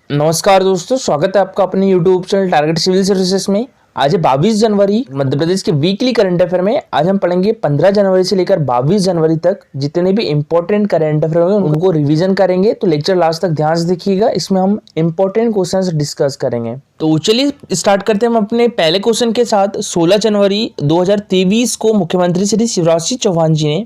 नमस्कार दोस्तों, स्वागत है आपका अपने YouTube channel target civil services में। आज है 22 जनवरी। मध्य प्रदेश के वीकली करंट अफेयर में आज हम पढ़ेंगे 15 जनवरी से लेकर 22 जनवरी तक जितने भी इंपॉर्टेंट करंट अफेयर होंगे उनको रिवीजन करेंगे। तो लेक्चर लास्ट तक ध्यान से देखिएगा, इसमें हम इंपॉर्टेंट क्वेश्चंस डिस्कस करेंगे। तो चलिए स्टार्ट करते हैं हम अपने पहले क्वेश्चन के साथ। 16 जनवरी 2023 को मुख्यमंत्री श्री शिवराज सिंह चौहान जी ने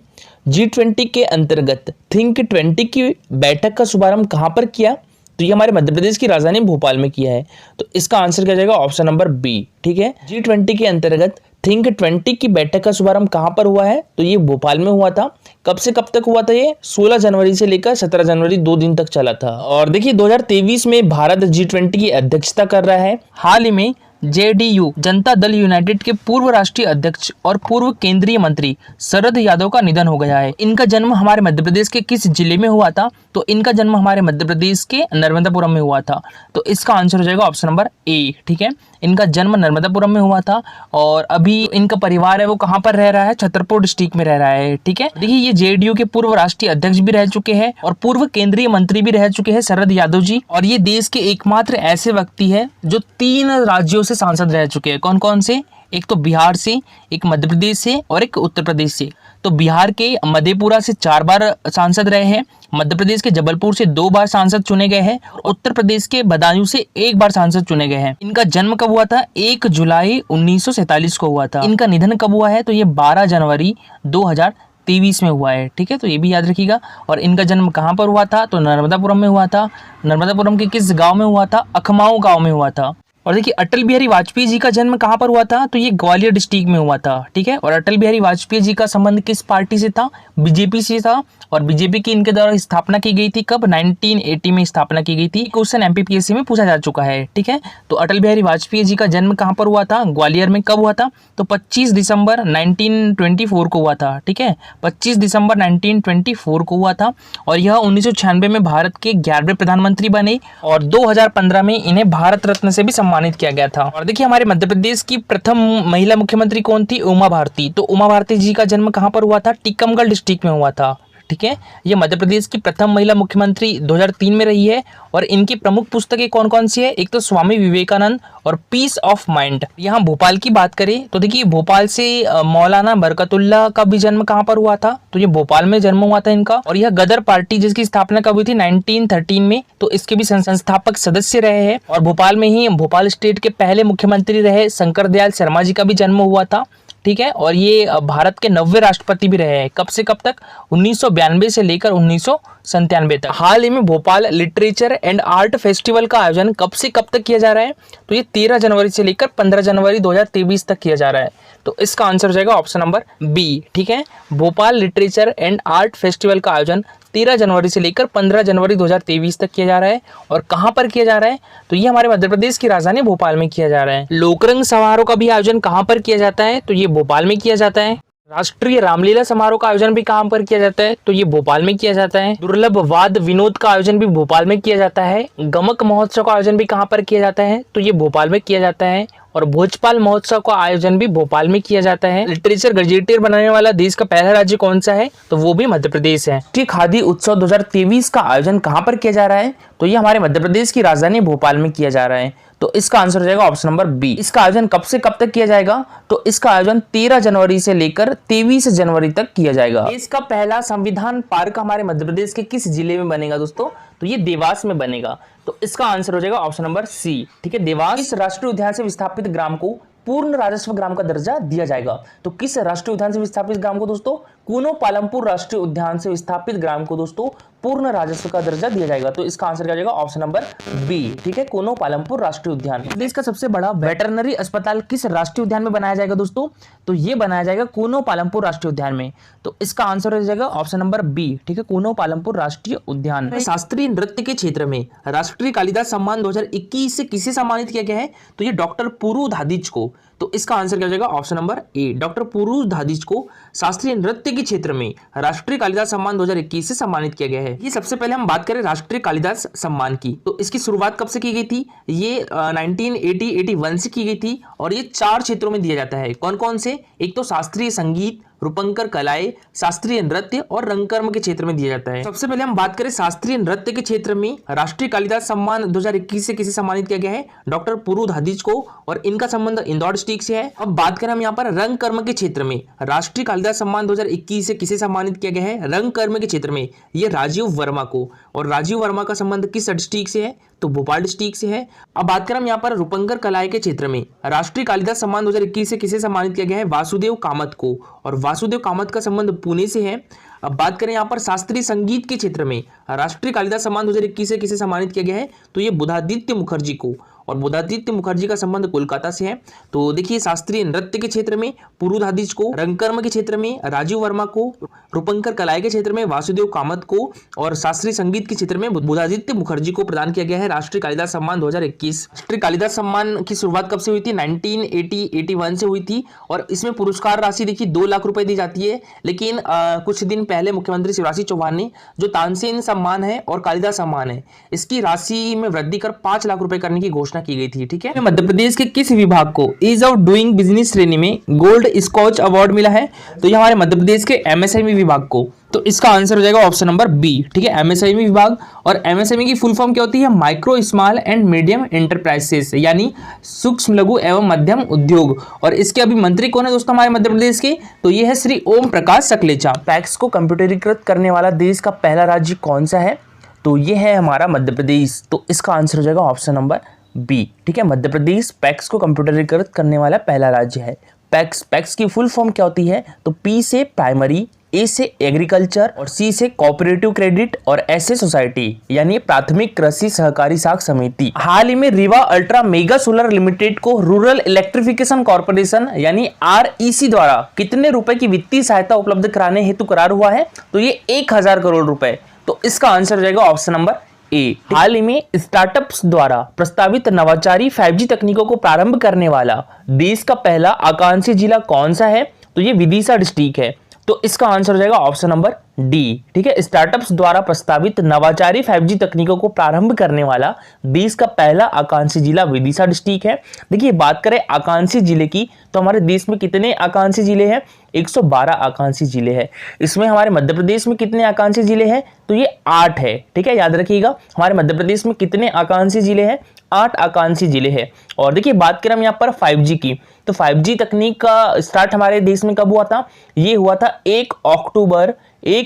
G20 के अंतर्गत थिंक 20 की बैठक का शुभारंभ कहाँ पर किया? तो ये हमारे मध्य प्रदेश की राजधानी भोपाल में किया है। तो इसका आंसर क्या जाएगा? Option number B. ठीक है, G20 के अंतर्गत थिंक 20 की बैठक का शुभारंभ कहाँ पर हुआ है? तो ये भोपाल में हुआ था। कब से कब तक हुआ था? ये 16 जनवरी से लेकर 17 जनवरी 2 दिन तक चला था। और देखिए 2023 में भारत G20 की अध्यक्षता कर रहा है। हाल ही में JDU जनता दल यूनाइटेड के पूर्व राष्ट्रीय अध्यक्ष और पूर्व केंद्रीय मंत्री शरद यादव का निधन हो गया है। इनका जन्म हमारे मध्य प्रदेश के किस जिले में हुआ था? तो इनका जन्म हमारे मध्य प्रदेश के नर्मदापुरम में हुआ था। तो इसका आंसर हो जाएगा ऑप्शन नंबर ए। ठीक है, इनका जन्म नर्मदापुरम में हुआ था और अभी इनका परिवार है वो कहाँ पर रह रहा है? छतरपुर डिस्ट्रिक्ट में रह रहा है। ठीक है, देखिए ये JDU के पूर्व राष्ट्रीय अध्यक्ष भी रह चुके हैं और पूर्व केंद्रीय मंत्री भी रह चुके हैं शरद यादव जी। और ये देश के एकमात्र ऐसे व्यक्ति है जो 3 राज्यों से सांसद रह चुके हैं। कौन कौन से? एक तो बिहार से, एक मध्य प्रदेश से और एक उत्तर प्रदेश से। तो बिहार के मधेपुरा से 4 बार सांसद रहे हैं, मध्य प्रदेश के जबलपुर से 2 बार सांसद चुने गए हैं और उत्तर प्रदेश के बदायूं से 1 बार सांसद चुने गए हैं। इनका जन्म कब हुआ था? 1 जुलाई 1947 को हुआ था। इनका निधन कब हुआ है? तो ये 12 जनवरी 2023 में हुआ है। ठीक है, तो ये भी याद रखिएगा। और इनका जन्म कहाँ पर हुआ था? तो नर्मदापुरम में हुआ था। नर्मदापुरम के किस गांव में हुआ था? अखमाऊ गांव में हुआ था। और देखिए अटल बिहारी वाजपेयी जी का जन्म कहाँ पर हुआ था? तो ये ग्वालियर डिस्ट्रिक्ट में हुआ था। ठीक है, और अटल बिहारी वाजपेयी जी का संबंध किस पार्टी से था? बीजेपी से था। और बीजेपी की इनके द्वारा स्थापना की गई थी कब? 1980 में स्थापना की गई थी। क्वेश्चन MPPSC में पूछा जा चुका है। ठीक है, तो अटल बिहारी वाजपेयी जी का जन्म कहाँ पर हुआ था? ग्वालियर में। कब हुआ था? तो 25 दिसंबर 1924 को हुआ था। ठीक है, 25 दिसंबर 1924 को हुआ था। और यह 1996 में भारत के 11वें प्रधानमंत्री बने और 2015 में इन्हें भारत रत्न से भी सम्मानित किया गया था। और देखिए हमारे मध्य प्रदेश की प्रथम महिला मुख्यमंत्री कौन थी? उमा भारती। तो उमा भारती जी का जन्म कहाँ पर हुआ था? टीकमगढ़ डिस्ट्रिक्ट में हुआ था। ठीक है, ये मध्य प्रदेश की प्रथम महिला मुख्यमंत्री 2003 में रही है। और इनकी प्रमुख पुस्तकें कौन कौन सी है? एक तो स्वामी विवेकानंद और पीस ऑफ माइंड। यहाँ भोपाल की बात करें तो देखिए भोपाल से मौलाना बरकतुल्लाह का भी जन्म कहाँ पर हुआ था? तो ये भोपाल में जन्म हुआ था इनका। और यह गदर पार्टी जिसकी स्थापना कब हुई थी? 1913 में। तो इसके भी संस्थापक सदस्य रहे हैं। और भोपाल में ही भोपाल स्टेट के पहले मुख्यमंत्री रहे शंकर दयाल शर्मा जी का भी जन्म हुआ था। ठीक है, और ये भारत के 90वें राष्ट्रपति भी रहे हैं। कब से कब तक? 1992 से लेकर 1997 तक। हाल ही में Bhopal literature and art festival का आयोजन कब से कब तक किया जा रहा है? तो ये 13 जनवरी से लेकर 15 जनवरी 2023 तक किया जा रहा है। तो इसका आंसर हो जाएगा ऑप्शन नंबर बी। ठीक है, Bhopal literature and art festival का आयोजन 13 जनवरी से लेकर 15 जनवरी 2023 तक किया जा रहा है। और कहाँ पर किया जा रहा है? तो ये हमारे मध्य प्रदेश की राजधानी भोपाल में किया जा रहा है। लोकरंग समारोह का भी आयोजन कहाँ पर किया जाता है? तो ये भोपाल में किया जाता है। राष्ट्रीय रामलीला समारोह का आयोजन भी कहाँ पर किया जाता है? तो ये भोपाल में किया जाता है। दुर्लभ वाद विनोद का आयोजन भी भोपाल में किया जाता है। गमक महोत्सव का आयोजन भी कहाँ पर किया जाता है? तो ये भोपाल में किया जाता है। और भोजपाल महोत्सव का आयोजन भी भोपाल में किया जाता है। लिटरेचर गजेटियर बनाने वाला देश का पहला राज्य कौन सा है? तो वो भी मध्य प्रदेश है। खादी उत्सव 2023 का आयोजन कहाँ पर किया जा रहा है? तो ये हमारे मध्य प्रदेश की राजधानी भोपाल में किया जा रहा है। तो इसका आंसर हो जाएगा ऑप्शन नंबर बी। इसका आयोजन कब से कब तक किया जाएगा? तो इसका आयोजन 13 जनवरी से लेकर 23 जनवरी तक किया जाएगा। इसका पहला संविधान पार्क हमारे मध्य प्रदेश के किस जिले में बनेगा दोस्तों? तो ये देवास में बनेगा। तो इसका आंसर हो जाएगा ऑप्शन नंबर सी। ठीक है, देवास। इस राष्ट्रीय उद्यान से विस्थापित ग्राम को पूर्ण राजस्व ग्राम का दर्जा दिया जाएगा। तो किस राष्ट्रीय उद्यान से विस्थापित ग्राम को दोस्तों? कूनो पालमपुर राष्ट्रीय उद्यान से विस्थापित ग्राम को दोस्तों पूर्ण राजस्व का दर्जा दिया जाएगा। तो इसका आंसर क्या जाएगा? Option number B. ठीक है, कूनो पालमपुर राष्ट्रीय उद्यान। देश का सबसे बड़ा वेटरनरी अस्पताल किस राष्ट्रीय उद्यान में बनाया जाएगा दोस्तों? तो ये बनाया जाएगा कूनो पालमपुर राष्ट्रीय उद्यान में। तो इसका आंसर हो जाएगा ऑप्शन नंबर बी। ठीक है, कूनो पालमपुर राष्ट्रीय उद्यान। शास्त्रीय नृत्य के क्षेत्र में राष्ट्रीय कालिदास सम्मान 2021 से किसे सम्मानित किया गया है? तो ये डॉक्टर पुरु धादिच को। तो इसका आंसर क्या हो जाएगा? ऑप्शन नंबर ए। डॉक्टर पुरु धादिच को शास्त्रीय नृत्य के क्षेत्र में राष्ट्रीय कालिदास सम्मान 2021 से सम्मानित किया गया है। ये सबसे पहले हम बात करें राष्ट्रीय कालिदास सम्मान की, तो इसकी शुरुआत कब से की गई थी? ये 1980-81 से की गई थी और ये 4 क्षेत्रों में दिया जाता है। कौन कौन से? एक तो शास्त्रीय संगीत, रूपंकर कलाएं, शास्त्रीय नृत्य और रंगकर्म के क्षेत्र में दिया जाता है। सबसे पहले हम बात करें शास्त्रीय नृत्य के क्षेत्र में राष्ट्रीय कालिदास सम्मान 2021 से किसे सम्मानित किया गया है? डॉक्टर पुरुद हदीज को, और इनका संबंध इंदौर डिस्ट्रिक्ट से है। अब बात करें हम यहाँ पर रंगकर्म के क्षेत्र में राष्ट्रीय कालिदास सम्मान 2021 से किसे सम्मानित किया गया है? रंगकर्म के क्षेत्र में ये राजीव वर्मा को, और राजीव वर्मा का संबंध किस डिस्ट्रिक्ट से है? तो भोपाल डिस्ट्रिक्ट से है। अब बात करें हम यहाँ पर रूपंकर कलाएं के क्षेत्र में राष्ट्रीय कालिदास सम्मान 2021 से किसे सम्मानित किया गया है? वासुदेव कामत को, और वासुदेव कामत का संबंध पुणे से है। अब बात करें यहाँ पर शास्त्रीय संगीत के क्षेत्र में राष्ट्रीय कालिदास सम्मान 2021 से किसे सम्मानित किया गया है? तो ये बुधादित्य मुखर्जी को, और बुधादित्य मुखर्जी का संबंध कोलकाता से है। तो देखिए शास्त्रीय नृत्य के क्षेत्र में पुरुद हदीज को, रंगकर्म के क्षेत्र में राजीव वर्मा को, रूपंकर कलाएं के क्षेत्र में वासुदेव कामत को, और शास्त्रीय संगीत के क्षेत्र में बुधादित्य मुखर्जी को प्रदान किया गया है राष्ट्रीय कालिदास सम्मान 2021। राष्ट्रीय कालिदास सम्मान की शुरुआत कब से हुई थी? 1981 से हुई थी, और इसमें पुरस्कार राशि देखिए 2 लाख रुपए दी जाती है। लेकिन कुछ दिन पहले मुख्यमंत्री शिवराज सिंह चौहान ने जो तानसेन सम्मान है और कालिदास सम्मान है, इसकी राशि में वृद्धि कर 5 लाख रुपए करने की घोषणा की गई थी। ठीक है, मध्य प्रदेश के किस विभाग को ईज ऑफ डूइंग बिजनेस श्रेणी में गोल्ड स्कॉच अवार्ड मिला है? तो ये हमारे मध्य प्रदेश के एमएसएमई विभाग को। तो इसका आंसर हो जाएगा ऑप्शन नंबर बी। ठीक है, एमएसएमई विभाग, और एमएसएमई की फुल फॉर्म क्या होती है? Micro small and medium enterprises, यानी सूक्ष्म लघु एवं मध्यम उद्योग। और इसके अभी मंत्री कौन है दोस्तों हमारे मध्य प्रदेश के? तो ये है श्री ओम प्रकाश सकलेचा। पैक्स को कंप्यूटरीकृत करने वाला देश का पहला राज्य कौन सा है? तो ये है हमारा मध्य प्रदेश। तो इसका आंसर हो जाएगा ऑप्शन नंबर बी। ठीक है, मध्य प्रदेश पैक्स को कंप्यूटरीकृत करने वाला पहला राज्य है। पैक्स की फुल फॉर्म क्या होती है? तो पी से प्राइमरी, ए से एग्रीकल्चर, और सी से कोऑपरेटिव क्रेडिट, और एस से सोसाइटी, यानी प्राथमिक कृषि सहकारी साख समिति। हाल ही में Rewa ultra mega solar limited को रूरल इलेक्ट्रिफिकेशन कॉर्पोरेशन यानी आरईसी द्वारा कितने रुपए की वित्तीय सहायता उपलब्ध कराने हेतु करार हुआ है? तो ये 1000 करोड़ रुपए। तो इसका आंसर हो जाएगा ऑप्शन नंबर ए। हाल ही में स्टार्टअप्स द्वारा प्रस्तावित नवाचारी 5G तकनीकों को प्रारंभ करने वाला देश का पहला आकांक्षी जिला कौन सा है? तो ये विदिशा डिस्ट्रिक्ट है। तो इसका आंसर हो जाएगा ऑप्शन नंबर डी। ठीक है, स्टार्टअप्स द्वारा प्रस्तावित नवाचारी 5G तकनीकों को प्रारंभ करने वाला देश का पहला आकांक्षी जिला विदिशा डिस्ट्रिक्ट है। देखिए बात करें आकांक्षी जिले की, तो हमारे देश में कितने आकांक्षी जिले हैं? 112 आकांक्षी जिले हैं। इसमें हमारे मध्य प्रदेश में कितने आकांक्षी जिले हैं? तो ये 8 है। ठीक है, याद रखिएगा हमारे मध्य प्रदेश में कितने आकांक्षी जिले हैं? 8 आकांक्षी जिले हैं। और देखिए बात करें हम यहाँ पर 5G की, तो 5G तकनीक का स्टार्ट हमारे देश में कब हुआ था? ये हुआ था 1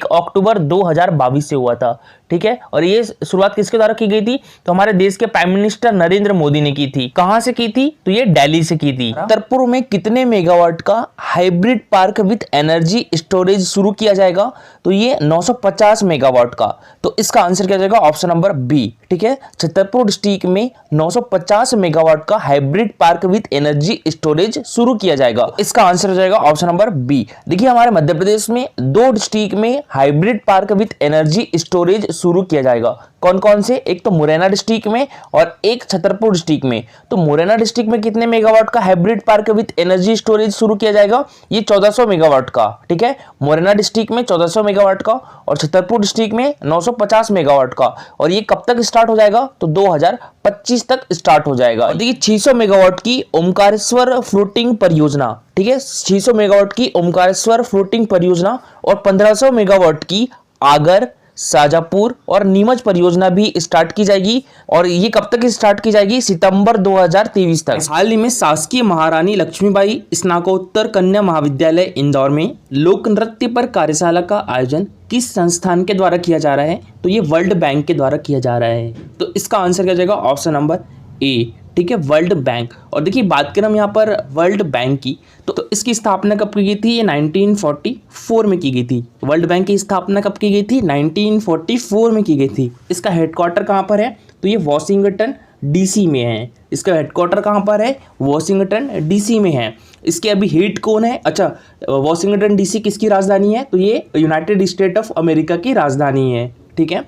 अक्टूबर 2022 से हुआ था। ठीक है, और ये शुरुआत किसके द्वारा की गई थी? तो हमारे देश के प्राइम मिनिस्टर नरेंद्र मोदी ने की थी। कहां से की थी? तो ये दिल्ली से की थी। छतरपुर में कितने मेगावाट का hybrid park with energy storage शुरू किया जाएगा? तो ये 950 मेगावाट का। तो इसका आंसर क्या जाएगा? Option number B. ठीक है, छतरपुर डिस्ट्रिक्ट में 950 मेगावाट का hybrid park with energy storage शुरू किया जाएगा। इसका आंसर हो जाएगा ऑप्शन नंबर बी। देखिए हमारे मध्य प्रदेश में 2 डिस्ट्रिक्ट में hybrid park with energy storage शुरू किया जाएगा। कौन कौन से? एक तो मुरैना डिस्ट्रिक्ट में और एक छतरपुर डिस्ट्रिक्ट में। तो मुरैना डिस्ट्रिक्ट में कितने मेगावाट का hybrid park with energy storage शुरू किया जाएगा? ये 1400 मेगावाट का। ठीक है, मुरैना डिस्ट्रिक्ट में 1400 मेगावाट का, और छतरपुर डिस्ट्रिक्ट में 950 मेगावाट का। और ये कब तक स्टार्ट हो जाएगा? तो 2025 तक स्टार्ट हो जाएगा। देखिए 600 मेगावाट की ओमकारेश्वर फ्लोटिंग परियोजना। ठीक है, 600 मेगावाट की ओमकारेश्वर फ्लोटिंग परियोजना और 1500 मेगावाट की आगर, शाजापुर और नीमच परियोजना भी स्टार्ट की जाएगी। और ये कब तक स्टार्ट की जाएगी? सितंबर 2023 तक। हाल ही में शासकीय महारानी लक्ष्मीबाई स्नातकोत्तर कन्या महाविद्यालय इंदौर में लोक नृत्य पर कार्यशाला का आयोजन किस संस्थान के द्वारा किया जा रहा है? तो ये वर्ल्ड बैंक के द्वारा किया जा रहा है। तो इसका आंसर क्या जाएगा? ऑप्शन नंबर ए। ठीक है, वर्ल्ड बैंक। और देखिए बात करें हम यहाँ पर वर्ल्ड बैंक की, तो इसकी स्थापना कब की गई थी? ये 1944 में की गई थी। वर्ल्ड बैंक की स्थापना कब की गई थी? 1944 में की गई थी। इसका हेडक्वार्टर कहाँ पर है? तो ये वॉशिंगटन डीसी में है। इसका हेडक्वार्टर कहाँ पर है? वॉशिंगटन डीसी में है। इसके अभी हेड कौन है? अच्छा, वॉशिंगटन डीसी किसकी राजधानी है? तो ये यूनाइटेड स्टेट ऑफ अमेरिका की राजधानी है। ठीक है,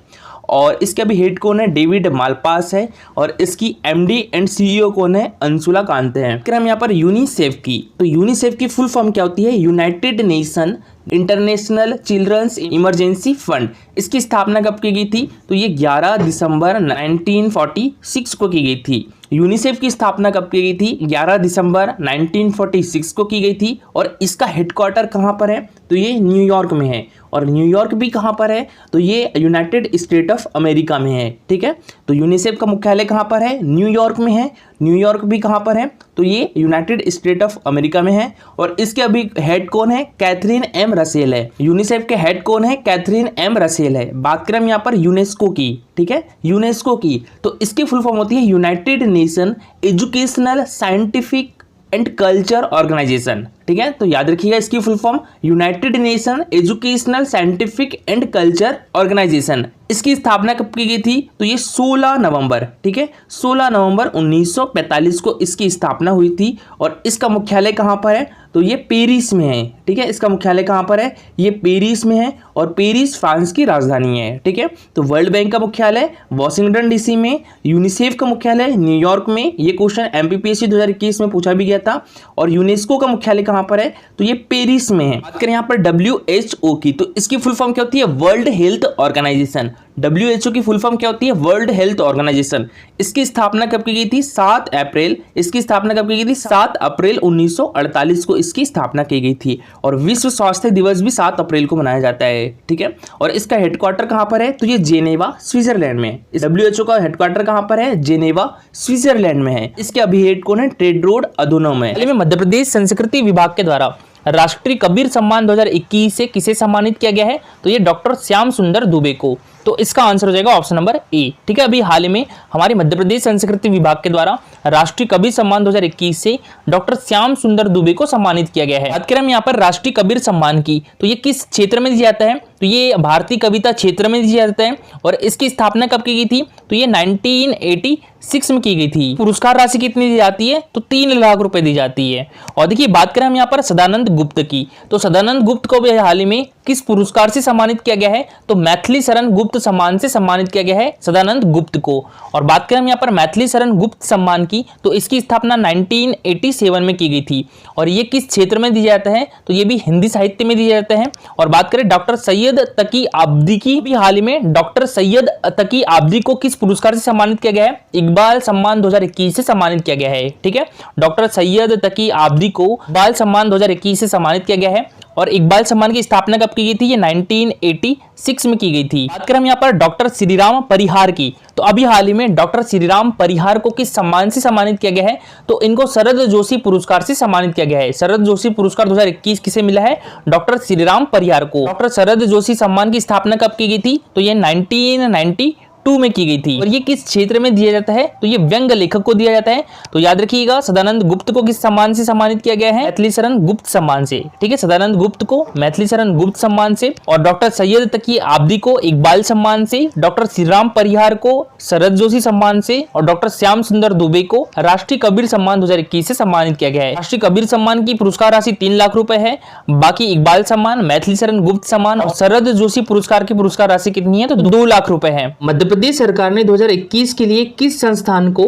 और इसके अभी हेड कौन है? डेविड मालपास है। और इसकी एमडी एंड सीईओ कौन है? अंशुला कांत है। फिर हम यहाँ पर यूनिसेफ की, तो यूनिसेफ की फुल फॉर्म क्या होती है? United Nation International Children's Emergency Fund. इसकी स्थापना कब की गई थी? तो ये 11 दिसंबर 1946 को की गई थी। यूनिसेफ की स्थापना कब की गई थी? 11 दिसंबर 1946 को की गई थी और इसका हेडक्वार्टर कहाँ पर है? तो ये न्यूयॉर्क में है। और न्यूयॉर्क भी कहाँ पर है? तो ये यूनाइटेड स्टेट ऑफ अमेरिका में है। ठीक है, तो यूनिसेफ का मुख्यालय कहाँ पर है? न्यूयॉर्क में है। न्यूयॉर्क भी कहाँ पर है? तो ये यूनाइटेड स्टेट ऑफ अमेरिका में है। और इसके अभी हेड कौन है? कैथरीन एम रसेल है। यूनिसेफ के हेड कौन है? कैथरीन एम रसेल है। बात करें हम यहाँ पर यूनेस्को की, ठीक है, यूनेस्को की, तो इसकी फुल फॉर्म होती है United Nation Educational Scientific and Culture Organisation. ठीक है, तो याद रखिएगा इसकी full form United Nation Educational Scientific and Culture Organisation. इसकी स्थापना कब की गई थी? तो ये 16 नवंबर, ठीक है, 16 नवंबर 1945 को इसकी स्थापना हुई थी। और इसका मुख्यालय कहाँ पर है? तो ये पेरिस में है। ठीक है, इसका मुख्यालय कहाँ पर है? ये पेरिस में है और पेरिस फ्रांस की राजधानी है। ठीक है, तो वर्ल्ड बैंक का मुख्यालय वॉशिंगटन डीसी में, यूनिसेफ का मुख्यालय न्यूयॉर्क में। ये क्वेश्चन एमपीपीएससी 2021 में पूछा भी गया था। और यूनेस्को का मुख्यालय कहाँ पर है? तो ये पेरिस में है। बात करें यहाँ पर WHO की, तो इसकी फुल फॉर्म क्या होती है? World Health Organisation. WHO की फुल फॉर्म क्या होती है? World Health Organisation. इसकी स्थापना कब की गई थी? 7 अप्रैल। इसकी स्थापना कब की गई थी? 7 अप्रैल 1948 को इसकी स्थापना की गई थी। और विश्व स्वास्थ्य दिवस भी 7 अप्रैल को मनाया जाता है। ठीक है, और इसका हेडक्वार्टर कहाँ पर है? तो ये जेनेवा स्विट्जरलैंड में। WHO का हेडक्वार्टर कहाँ पर है? जेनेवा स्विट्जरलैंड में है। इसके अभी हेड कौन है? टेड रोड अधुनोम है। मध्य प्रदेश संस्कृति विभाग के द्वारा राष्ट्रीय कबीर सम्मान 2021 से किसे सम्मानित किया गया है? तो ये डॉक्टर श्याम सुंदर दुबे को। तो इसका आंसर हो जाएगा ऑप्शन नंबर ए। ठीक है, अभी हाल ही में हमारे मध्य प्रदेश संस्कृति विभाग के द्वारा राष्ट्रीय कबीर सम्मान 2021 से डॉक्टर श्याम सुंदर दुबे को सम्मानित किया गया है। बात करें हम यहाँ पर राष्ट्रीय कबीर सम्मान की, तो ये किस क्षेत्र में दिया जाता है? तो ये भारतीय कविता क्षेत्र में दिया जाता है। और इसकी स्थापना कब की गई थी? तो ये 1986 में की गई थी। पुरस्कार राशि कितनी दी जाती है? तो 3 लाख रुपए दी जाती है। और देखिए बात करें हम यहाँ पर सदानंद गुप्त की, तो सदानंद गुप्त को भी हाल ही में किस पुरस्कार से सम्मानित किया गया है? तो मैथिली शरण गुप्त सम्मान से सम्मानित किया गया है सदानंद गुप्त को। और बात करें हम यहाँ पर मैथिली शरण गुप्त सम्मान की, तो इसकी स्थापना 1987 में की गई थी। और ये किस क्षेत्र में दिया जाता है? तो ये भी हिंदी साहित्य में दिया जाता है। और बात करें डॉक्टर सैयद तकी आब्दी की, भी हाल ही में डॉक्टर सैयद तकी आब्दी को किस पुरस्कार से सम्मानित किया गया है? इकबाल सम्मान 2021 से सम्मानित किया गया है। ठीक है, डॉक्टर सैयद तकी आब्दी को इकबाल सम्मान 2021 से सम्मानित किया गया है। और इकबाल सम्मान की स्थापना कब की गई थी? ये 1986 में की गई थी। बात करें हम यहाँ पर डॉक्टर श्रीराम परिहार की, तो अभी हाल ही में डॉक्टर श्रीराम परिहार को किस सम्मान से सम्मानित किया गया है? तो इनको शरद जोशी पुरस्कार से सम्मानित किया गया है। शरद जोशी पुरस्कार 2021 किसे मिला है? डॉक्टर श्रीराम परिहार को। डॉक्टर शरद जोशी सम्मान की स्थापना कब की गई थी? तो ये 1992 में की गई थी। और ये किस क्षेत्र में दिया जाता है? तो ये व्यंग लेखक को दिया जाता है। तो याद रखिएगा सदानंद गुप्त को किस सम्मान से सम्मानित किया गया है? मैथिली शरण गुप्त सम्मान से। ठीक है, सदानंद गुप्त को मैथिली शरण गुप्त सम्मान से, और डॉक्टर सैयद तकी आब्दी को इकबाल सम्मान से, डॉक्टर श्रीराम परिहार को शरद जोशी सम्मान से, और डॉक्टर श्याम सुंदर दुबे को राष्ट्रीय कबीर सम्मान 2021 से सम्मानित किया गया है। राष्ट्रीय कबीर सम्मान की पुरस्कार राशि 3 लाख रुपए है। बाकी इकबाल सम्मान, मैथिली शरण गुप्त सम्मान और शरद जोशी पुरस्कार की पुरस्कार राशि कितनी है? तो 2 लाख रुपए है। मध्य प्रदेश सरकार ने 2021 के लिए किस संस्थान को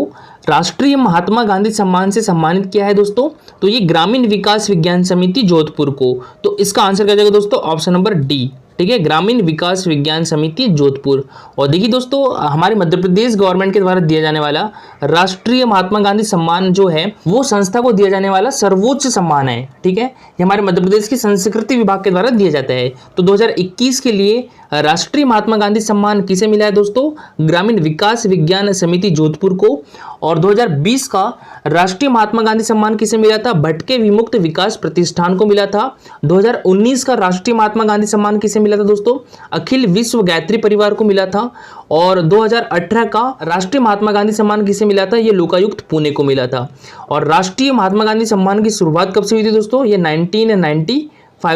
राष्ट्रीय महात्मा गांधी सम्मान से सम्मानित किया है दोस्तों? तो ये ग्रामीण विकास विज्ञान समिति जोधपुर को। तो इसका आंसर क्या जाएगा दोस्तों? Option number D. ठीक है, ग्रामीण विकास विज्ञान समिति जोधपुर। और देखिए दोस्तों, हमारे मध्य प्रदेश गवर्नमेंट के द्वारा दिया जाने वाला राष्ट्रीय महात्मा गांधी सम्मान जो है वो संस्था को दिया जाने वाला सर्वोच्च सम्मान है। ठीक है, ये हमारे मध्य प्रदेश की संस्कृति विभाग के द्वारा दिया जाता है। तो 2021 के लिए राष्ट्रीय महात्मा गांधी सम्मान किसे मिला है दोस्तों? ग्रामीण विकास विज्ञान समिति जोधपुर को। और 2020 का राष्ट्रीय महात्मा गांधी सम्मान किसे मिला था? भटके विमुक्त विकास प्रतिष्ठान को मिला था। 2019 का राष्ट्रीय महात्मा गांधी सम्मान किसे मिला था दोस्तों? अखिल विश्व गायत्री परिवार को मिला था। और 2018 का राष्ट्रीय महात्मा गांधी सम्मान किसे मिला था? ये लोकायुक्त पुणे को मिला था। और राष्ट्रीय महात्मा गांधी सम्मान की शुरुआत कब से हुई थी दोस्तों? ये 1995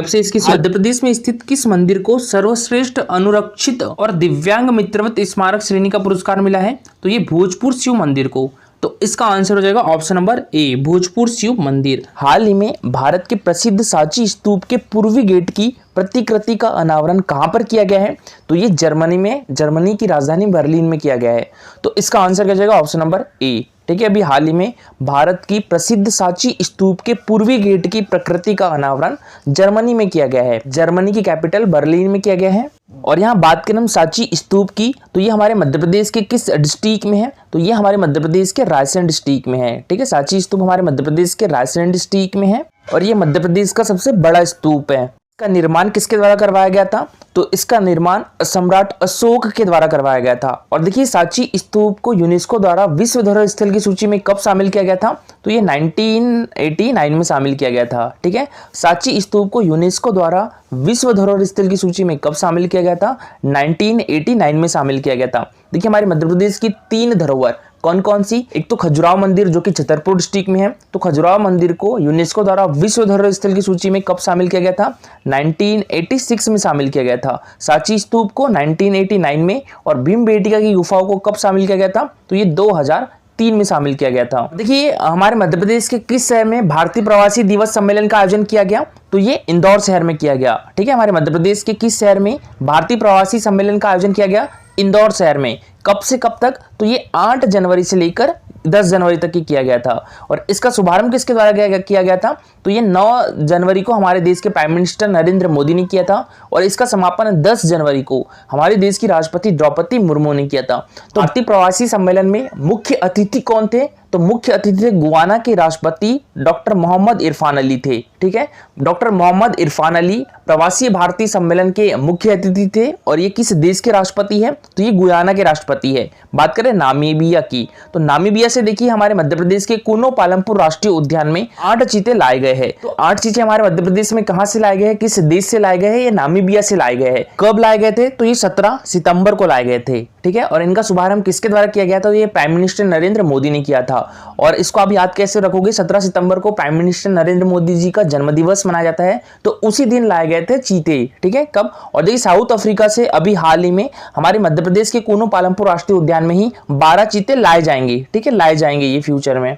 से इसकी। मध्य प्रदेश में स्थित किस मंदिर को सर्वश्रेष्ठ अनुरक्षित और दिव्यांग मित्रवत स्मारक श्रेणी का पुरस्कार मिला है? तो ये भोजपुर शिव मंदिर को। तो इसका आंसर हो जाएगा option number A, Bhojpur Shiv Mandir. हाल ही में भारत के प्रसिद्ध सांची स्तूप के पूर्वी गेट की प्रतिकृति का अनावरण कहां पर किया गया है? तो ये जर्मनी में, जर्मनी की राजधानी बर्लिन में किया गया है। तो इसका आंसर क्या जाएगा? ऑप्शन नंबर ए। ठीक है। अभी हाल ही में भारत की प्रसिद्ध सांची स्तूप के पूर्वी गेट की प्रकृति का अनावरण जर्मनी में किया गया है। जर्मनी की कैपिटल बर्लिन में किया गया है। और यहाँ बात करें हम सांची स्तूप की, तो ये हमारे मध्य प्रदेश के किस डिस्ट्रिक्ट में है? तो ये हमारे मध्य प्रदेश के रायसेन डिस्ट्रिक्ट में है। ठीक है, सांची स्तूप हमारे मध्य प्रदेश के रायसेन डिस्ट्रिक्ट में है और ये मध्य प्रदेश का सबसे बड़ा स्तूप है। इसका निर्माण किसके द्वारा करवाया गया था? तो इसका निर्माण सम्राट अशोक के द्वारा करवाया गया था। और देखिए सांची स्तूप को यूनेस्को द्वारा विश्व धरोहर स्थल की सूची में कब शामिल किया गया था? तो ये 1989 में शामिल किया गया था। ठीक है, सांची स्तूप को यूनेस्को द्वारा विश्व धरोहर स्थल की सूची में कब शामिल किया गया था? 1989 में शामिल किया गया था। देखिए हमारे मध्य प्रदेश की 3 धरोहर कौन कौन सी? एक तो खजुराहो मंदिर जो कि छतरपुर डिस्ट्रिक्ट में है, तो खजुराहो मंदिर को यूनेस्को द्वारा विश्व धरोहर स्थल की सूची में कब शामिल किया गया था? 1986 में शामिल किया गया था। सांची स्तूप को 1989 में और भीमबेटका की गुफाओं को कब शामिल किया गया था? तो ये 2003 में शामिल किया गया था। देखिए हमारे मध्य प्रदेश के किस शहर में भारतीय प्रवासी दिवस सम्मेलन का आयोजन किया गया? तो ये इंदौर शहर में किया गया। ठीक है, हमारे मध्य प्रदेश के किस शहर में भारतीय प्रवासी सम्मेलन का आयोजन किया गया? इंदौर शहर में। कब से कब तक? तो ये 8 जनवरी से लेकर 10 जनवरी तक ही किया गया था। और इसका शुभारंभ किसके द्वारा किया गया था? तो ये 9 जनवरी को हमारे देश के प्राइम मिनिस्टर नरेंद्र मोदी ने किया था और इसका समापन 10 जनवरी को हमारे देश की राष्ट्रपति द्रौपदी मुर्मू ने किया था। तो भारतीय प्रवासी सम्मेलन में मुख्य अतिथि कौन थे? तो मुख्य अतिथि थे गुयाना के राष्ट्रपति डॉक्टर मोहम्मद इरफान अली थे। ठीक है, डॉक्टर मोहम्मद इरफान अली प्रवासी भारतीय सम्मेलन के मुख्य अतिथि थे और ये किस देश के राष्ट्रपति है? तो ये गुयाना के राष्ट्रपति है। बात करें नामीबिया की, तो नामीबिया से देखिए हमारे मध्य प्रदेश के कुनो पालमपुर राष्ट्रीय उद्यान में 8 चीते लाए गए हैं। तो 8 चीते हमारे मध्य प्रदेश में कहां से लाए गए हैं, किस देश से लाए गए हैं? ये नामीबिया से लाए गए हैं। कब लाए गए थे? तो ये 17 सितंबर को लाए गए थे। ठीक है, और इनका शुभारंभ किसके द्वारा किया गया था? तो ये प्राइम मिनिस्टर नरेंद्र मोदी ने किया था। और इसको आप याद कैसे रखोगे? 17 सितंबर को प्राइम मिनिस्टर नरेंद्र मोदी जी का जन्मदिवस मनाया जाता है, तो उसी दिन लाए गए थे चीते। ठीक है, कब? और देखिए साउथ अफ्रीका से अभी हाल ही में हमारे मध्य प्रदेश के कुनो पालमपुर राष्ट्रीय उद्यान में ही 12 चीते लाए जाएंगे। ठीक है, लाए जाएंगे ये फ्यूचर में।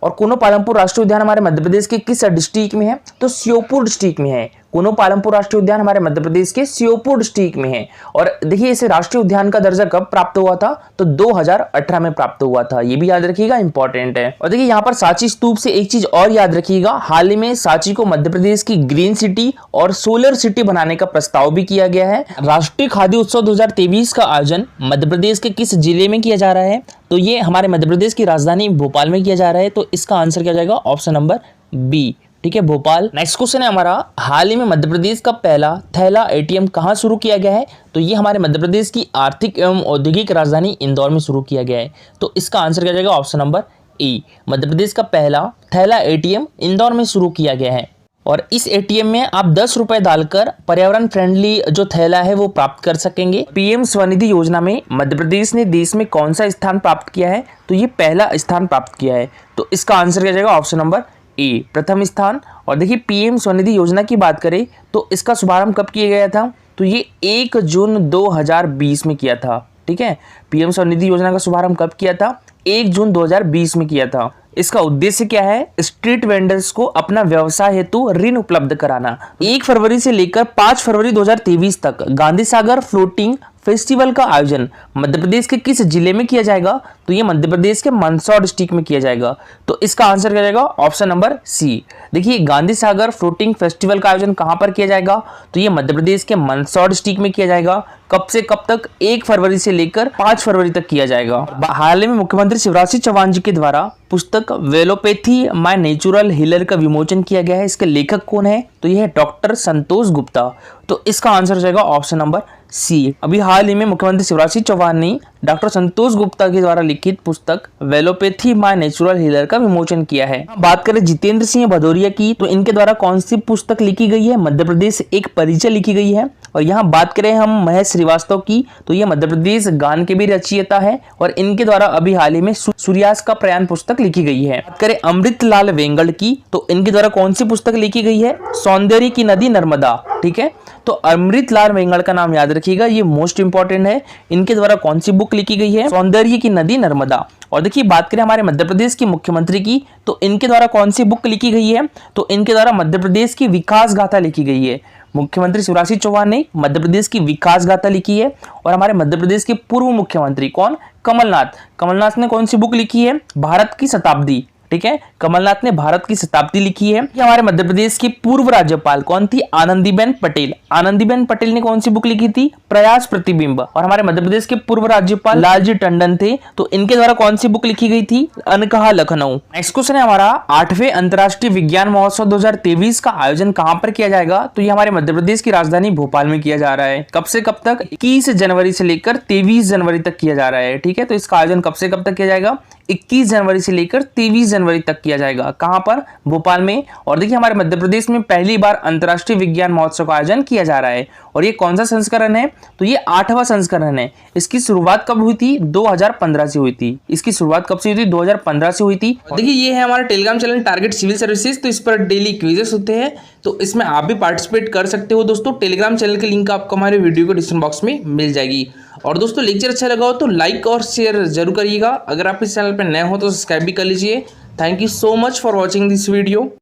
और कुनो पालमपुर राष्ट्रीय उद्यान हमारे मध्य प्रदेश के किस डिस्ट्रिक्ट में है? तो श्योपुर डिस्ट्रिक्ट में है। कुनो पालमपुर राष्ट्रीय उद्यान हमारे मध्य प्रदेश के श्योपुर डिस्ट्रिक्ट में है। और देखिए इसे राष्ट्रीय उद्यान का दर्जा कब प्राप्त हुआ था? तो 2018 में प्राप्त हुआ था। ये भी याद रखिएगा, इंपॉर्टेंट है। और देखिए यहाँ पर सांची स्तूप से एक चीज और याद रखिएगा, हाल ही में सांची को मध्य प्रदेश की ग्रीन सिटी और सोलर सिटी बनाने का प्रस्ताव भी किया गया है। राष्ट्रीय खाद्य उत्सव 2023 का आयोजन मध्य प्रदेश के किस जिले में किया जा रहा है? तो ये हमारे मध्य प्रदेश की राजधानी भोपाल में किया जा रहा है। तो इसका आंसर क्या जाएगा? Option number B. ठीक है, भोपाल। नेक्स्ट क्वेश्चन है हमारा, हाल ही में मध्य प्रदेश का पहला थैला एटीएम कहां शुरू किया गया है? तो ये हमारे मध्य प्रदेश की आर्थिक एवं औद्योगिक राजधानी इंदौर में शुरू किया गया है। तो इसका आंसर क्या जाएगा? ऑप्शन नंबर ए। मध्य प्रदेश का पहला थैला एटीएम इंदौर में शुरू किया गया है। और इस एटीएम में आप 10 रुपए डालकर पर्यावरण फ्रेंडली जो थैला है वो प्राप्त कर सकेंगे। पीएम स्वनिधि योजना में मध्य प्रदेश ने देश में कौन सा स्थान प्राप्त किया है? तो ये पहला स्थान प्राप्त किया है। तो इसका आंसर क्या जाएगा? ऑप्शन नंबर ए, प्रथम स्थान। और देखिए पीएम स्वनिधि योजना की बात करें तो इसका शुभारंभ कब किया गया था? तो ये 1 जून 2020 में किया था। ठीक है, पीएम स्वनिधि योजना का शुभारंभ कब किया था? 1 जून 2020 में किया था। इसका उद्देश्य क्या है? स्ट्रीट वेंडर्स को अपना व्यवसाय हेतु ऋण उपलब्ध कराना। 1 फरवरी से लेकर 5 फरवरी 2023 तक गांधी सागर फ्लोटिंग फेस्टिवल का आयोजन मध्य प्रदेश के किस जिले में किया जाएगा? तो ये मध्य प्रदेश के मंदसौर डिस्ट्रिक्ट में किया जाएगा। तो इसका आंसर क्या जाएगा? Option number C. देखिए गांधी सागर फ्लोटिंग फेस्टिवल का आयोजन कहां पर किया जाएगा? तो ये मध्य प्रदेश के मंदसौर डिस्ट्रिक्ट में किया जाएगा। कब से कब तक? 1 फरवरी से लेकर 5 फरवरी तक किया जाएगा। हाल ही में मुख्यमंत्री शिवराज सिंह चौहान जी के द्वारा पुस्तक वेलोपैथी माय नेचुरल हीलर का विमोचन किया गया है। इसके लेखक कौन है? तो यह है डॉक्टर संतोष गुप्ता। तो इसका आंसर जाएगा ऑप्शन नंबर सी। अभी हाल ही में मुख्यमंत्री शिवराज सिंह चौहान ने डॉक्टर संतोष गुप्ता के द्वारा लिखित पुस्तक वेलोपैथी माय नेचुरल हीलर का विमोचन किया है। बात करें जितेंद्र सिंह भदौरिया की, तो इनके द्वारा कौन सी पुस्तक लिखी गई है? मध्य प्रदेश एक परिचय लिखी गई है। और यहाँ बात करें हम महेश श्रीवास्तव की, तो ये मध्य प्रदेश गान के भी रचयिता है और इनके द्वारा अभी हाल ही में सूर्यास्त का प्रयाण पुस्तक लिखी गई है। बात करें अमृतलाल वेंगड़ की, तो इनके द्वारा कौन सी पुस्तक लिखी गई है? सौंदर्य की नदी नर्मदा। ठीक है, तो अमृतलाल वेंगड़ का नाम याद रखिएगा, ये मोस्ट इंपॉर्टेंट है। इनके द्वारा कौन सी बुक लिखी गई है? सौंदर्य की नदी नर्मदा। और देखिए बात करें हमारे मध्य प्रदेश की मुख्यमंत्री की, तो इनके द्वारा कौन सी बुक लिखी गई है? तो इनके द्वारा मध्य प्रदेश की विकास गाथा लिखी गई है। मुख्यमंत्री शिवराज सिंह चौहान ने मध्य प्रदेश की विकास गाथा लिखी है। और हमारे मध्य प्रदेश के पूर्व मुख्यमंत्री कौन? कमलनाथ। कमलनाथ ने कौन सी बुक लिखी है? भारत की शताब्दी। ठीक है, कमलनाथ ने भारत की शताब्दी लिखी है। ये हमारे मध्य प्रदेश की पूर्व राज्यपाल कौन थी? आनंदीबेन पटेल। आनंदीबेन पटेल ने कौन सी बुक लिखी थी? प्रयास प्रतिबिंब। और हमारे मध्य प्रदेश के पूर्व राज्यपाल लालजी टंडन थे, तो इनके द्वारा कौन सी बुक लिखी गई थी? अनकहा लखनऊ। नेक्स्ट क्वेश्चन है हमारा, 8वें अंतर्राष्ट्रीय विज्ञान महोत्सव 2023 का आयोजन कहां पर किया जाएगा? तो ये हमारे मध्य प्रदेश की राजधानी भोपाल में किया जा रहा है। कब से कब तक? 21 जनवरी से लेकर 23 जनवरी तक किया जा रहा है। ठीक है, तो इसका आयोजन कब से कब तक किया जाएगा? 21 जनवरी से लेकर 23 जनवरी तक किया जाएगा। कहां पर? भोपाल में। और देखिए हमारे मध्य प्रदेश में पहली बार अंतर्राष्ट्रीय विज्ञान महोत्सव का आयोजन किया जा रहा है। और ये कौन सा संस्करण है? तो ये 8वां संस्करण है। इसकी शुरुआत कब हुई थी? 2015 से हुई थी। इसकी शुरुआत कब से हुई थी? 2015 से हुई थी। देखिए ये है हमारा Telegram channel target civil services, तो इस पर डेली क्विजेस होते हैं, तो इसमें आप भी पार्टिसिपेट कर सकते हो दोस्तों। टेलीग्राम चैनल की लिंक आपको हमारे वीडियो के डिस्क्रिप्शन बॉक्स में मिल जाएगी। और दोस्तों लेक्चर अच्छा लगा हो तो लाइक और शेयर जरूर करिएगा। अगर आप इस चैनल पर नए हो तो सब्सक्राइब भी कर लीजिए। Thank you so much for watching this video.